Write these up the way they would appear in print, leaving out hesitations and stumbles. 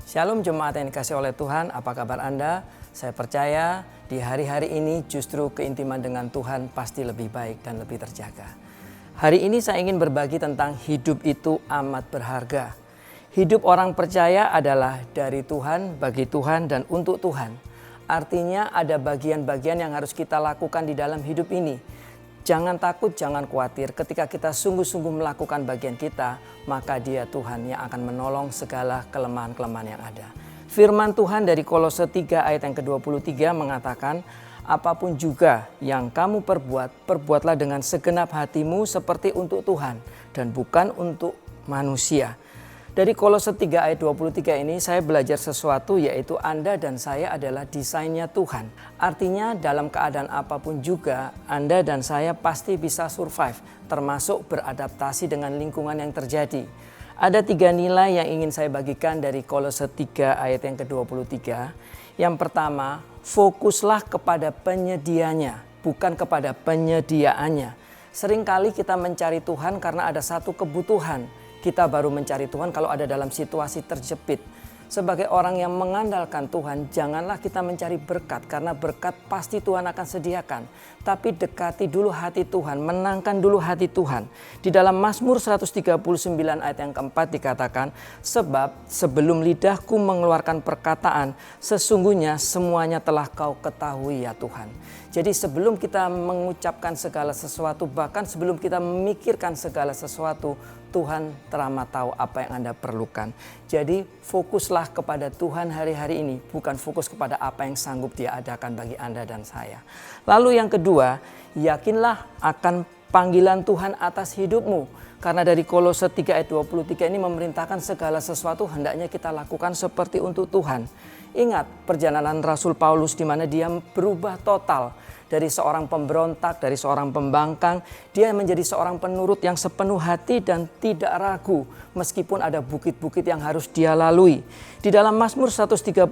Shalom jemaat yang dikasih oleh Tuhan, apa kabar Anda? Saya percaya di hari-hari ini justru keintiman dengan Tuhan pasti lebih baik dan lebih terjaga. Hari ini saya ingin berbagi tentang hidup itu amat berharga. Hidup orang percaya adalah dari Tuhan, bagi Tuhan, dan untuk Tuhan. Artinya ada bagian-bagian yang harus kita lakukan di dalam hidup ini. Jangan takut, jangan khawatir. Ketika kita sungguh-sungguh melakukan bagian kita, maka Dia Tuhan yang akan menolong segala kelemahan-kelemahan yang ada. Firman Tuhan dari Kolose 3 ayat yang ke-23 mengatakan, apapun juga yang kamu perbuat, perbuatlah dengan segenap hatimu seperti untuk Tuhan dan bukan untuk manusia. Dari Kolose 3 ayat 23 ini saya belajar sesuatu, yaitu Anda dan saya adalah desainnya Tuhan. Artinya dalam keadaan apapun juga Anda dan saya pasti bisa survive, termasuk beradaptasi dengan lingkungan yang terjadi. Ada 3 nilai yang ingin saya bagikan dari Kolose 3 ayat yang ke-23. Yang pertama, fokuslah kepada penyedianya, bukan kepada penyediaannya. Seringkali kita mencari Tuhan karena ada satu kebutuhan. Kita baru mencari Tuhan kalau ada dalam situasi terjepit. Sebagai orang yang mengandalkan Tuhan, janganlah kita mencari berkat, karena berkat pasti Tuhan akan sediakan. Tapi dekati dulu hati Tuhan, menangkan dulu hati Tuhan. Di dalam Mazmur 139 ayat yang keempat dikatakan, sebab sebelum lidahku mengeluarkan perkataan, sesungguhnya semuanya telah kau ketahui ya Tuhan. Jadi sebelum kita mengucapkan segala sesuatu, bahkan sebelum kita memikirkan segala sesuatu, Tuhan teramat tahu apa yang Anda perlukan. Jadi fokuslah kepada Tuhan hari-hari ini, bukan fokus kepada apa yang sanggup Dia adakan bagi Anda dan saya. Lalu yang kedua, yakinlah akan panggilan Tuhan atas hidupmu. Karena dari Kolose 3 ayat 23 ini memerintahkan segala sesuatu hendaknya kita lakukan seperti untuk Tuhan. Ingat perjalanan Rasul Paulus di mana dia berubah total. Dari seorang pemberontak, dari seorang pembangkang, dia menjadi seorang penurut yang sepenuh hati dan tidak ragu. Meskipun ada bukit-bukit yang harus dia lalui. Di dalam Mazmur 139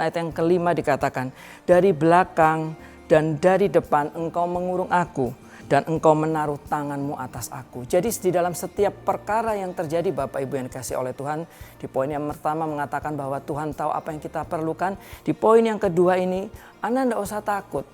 ayat yang kelima dikatakan, dari belakang dan dari depan engkau mengurung aku, dan engkau menaruh tanganmu atas aku. Jadi di dalam setiap perkara yang terjadi Bapak Ibu yang dikasih oleh Tuhan, di poin yang pertama mengatakan bahwa Tuhan tahu apa yang kita perlukan. Di poin yang kedua ini, Anda tidak usah takut.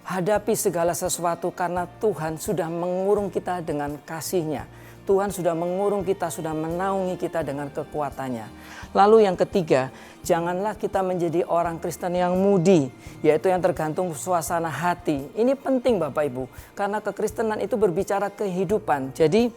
Hadapi segala sesuatu karena Tuhan sudah mengurung kita dengan kasih-Nya. Tuhan sudah mengurung kita, sudah menaungi kita dengan kekuatannya. Lalu yang ketiga, janganlah kita menjadi orang Kristen yang moody, yaitu yang tergantung suasana hati. Ini penting Bapak Ibu, karena kekristenan itu berbicara kehidupan. Jadi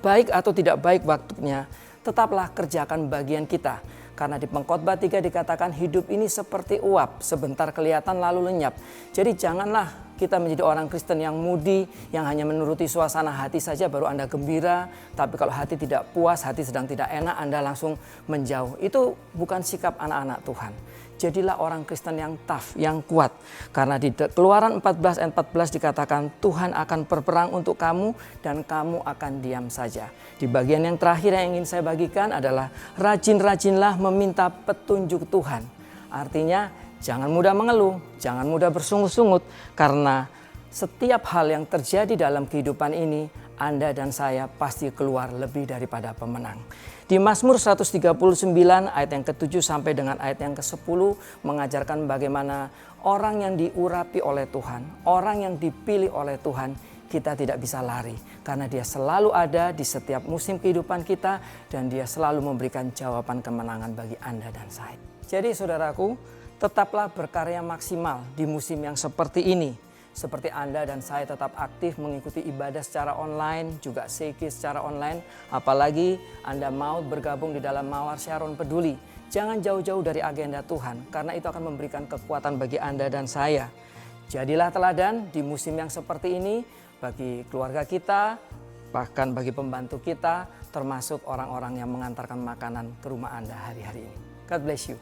baik atau tidak baik waktunya, tetaplah kerjakan bagian kita. Karena di Pengkhotbah 3 dikatakan hidup ini seperti uap, sebentar kelihatan lalu lenyap. Jadi janganlah kita menjadi orang Kristen yang moody, yang hanya menuruti suasana hati saja baru Anda gembira. Tapi kalau hati tidak puas, hati sedang tidak enak, Anda langsung menjauh. Itu bukan sikap anak-anak Tuhan. Jadilah orang Kristen yang tough, yang kuat. Karena di Keluaran 14 ayat 14 dikatakan Tuhan akan berperang untuk kamu dan kamu akan diam saja. Di bagian yang terakhir yang ingin saya bagikan adalah rajin-rajinlah meminta petunjuk Tuhan. Artinya jangan mudah mengeluh, jangan mudah bersungut-sungut. Karena setiap hal yang terjadi dalam kehidupan ini, Anda dan saya pasti keluar lebih daripada pemenang. Di Mazmur 139 ayat yang ke-7 sampai dengan ayat yang ke-10 mengajarkan bagaimana orang yang diurapi oleh Tuhan, orang yang dipilih oleh Tuhan, kita tidak bisa lari. Karena Dia selalu ada di setiap musim kehidupan kita dan Dia selalu memberikan jawaban kemenangan bagi Anda dan saya. Jadi saudaraku, tetaplah berkarya maksimal di musim yang seperti ini. Seperti Anda dan saya tetap aktif mengikuti ibadah secara online, juga Seiki secara online. Apalagi Anda mau bergabung di dalam Mawar Sharon Peduli. Jangan jauh-jauh dari agenda Tuhan, karena itu akan memberikan kekuatan bagi Anda dan saya. Jadilah teladan di musim yang seperti ini bagi keluarga kita, bahkan bagi pembantu kita, termasuk orang-orang yang mengantarkan makanan ke rumah Anda hari-hari ini. God bless you.